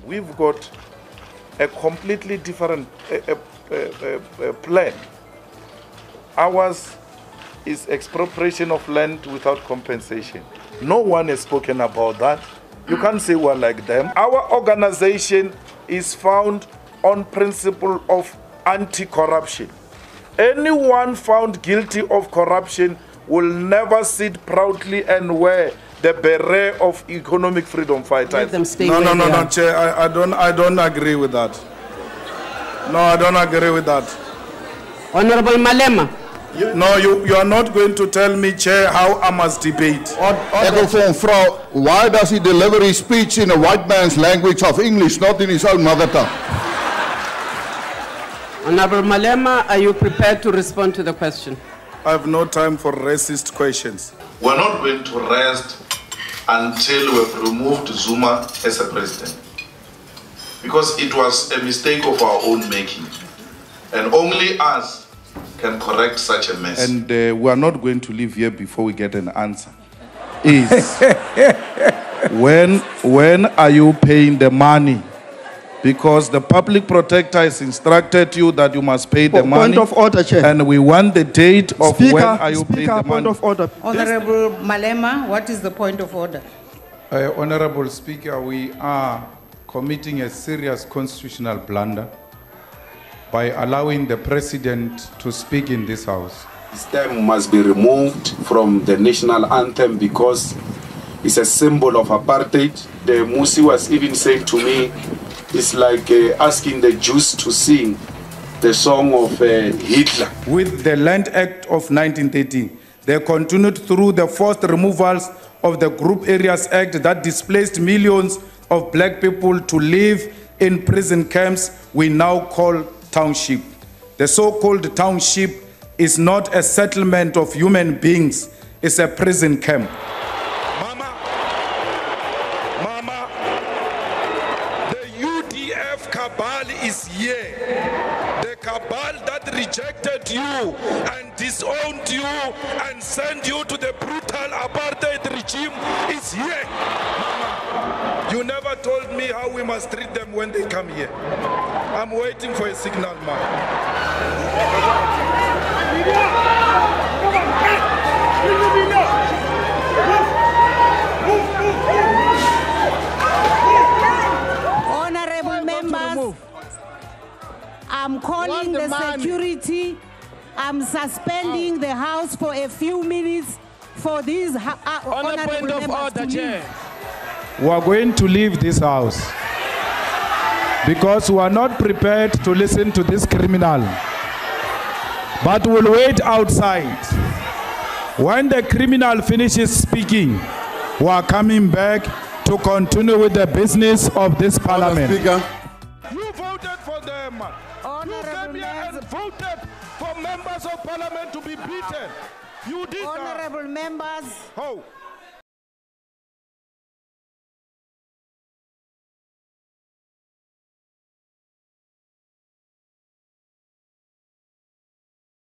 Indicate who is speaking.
Speaker 1: we've got a completely different plan. Ours is expropriation of land without compensation. No one has spoken about that. You can't say we're like them. Our organization is found on principle of anti-corruption. Anyone found guilty of corruption will never sit proudly and wear the beret of economic freedom fighters.
Speaker 2: No, Chair. I don't agree with that. No, I don't agree with that.
Speaker 3: Honorable Malema.
Speaker 2: You are not going to tell me, Chair, how I must debate.
Speaker 4: Why does he deliver his speech in a white man's language of English, not in his own mother tongue?
Speaker 3: Honorable Malema, are you prepared to respond to the question?
Speaker 2: I have no time for racist questions.
Speaker 1: We're not going to rest until we've removed Zuma as a president, because it was a mistake of our own making, and only us can correct such a mess.
Speaker 2: And we are not going to leave here before we get an answer. Is when are you paying the money? Because the public protector has instructed you that you must pay the money.
Speaker 5: Point of order, Chair.
Speaker 2: And we want the date of
Speaker 5: Speaker,
Speaker 2: when are you paying the money.
Speaker 5: Point of order.
Speaker 6: Honorable Malema, what is the point of order?
Speaker 7: Honorable Speaker, we are committing a serious constitutional blunder by allowing the President to speak in this House.
Speaker 8: This term must be removed from the national anthem because it's a symbol of apartheid. The Musi was even saying to me, it's like asking the Jews to sing the song of Hitler.
Speaker 7: With the Land Act of 1913, they continued through the forced removals of the Group Areas Act that displaced millions of black people to live in prison camps we now call township. The so-called township is not a settlement of human beings, it's a prison camp.
Speaker 2: Mama, the UDF cabal is here. The cabal that rejected you and disowned you and sent you to the brutal apartheid regime is here. Mama, you never told me how we must treat them when they come here. I'm waiting for a signal,
Speaker 6: Honorable members, I'm calling the security. I'm suspending the House for a few minutes for these honorable members to leave.
Speaker 7: We are going to leave this House because we are not prepared to listen to this criminal. But we'll wait outside. When the criminal finishes speaking, we are coming back to continue with the business of this parliament.
Speaker 2: You voted for them. You came here and voted for members of parliament to be beaten. You did
Speaker 6: Honorable members.
Speaker 2: How?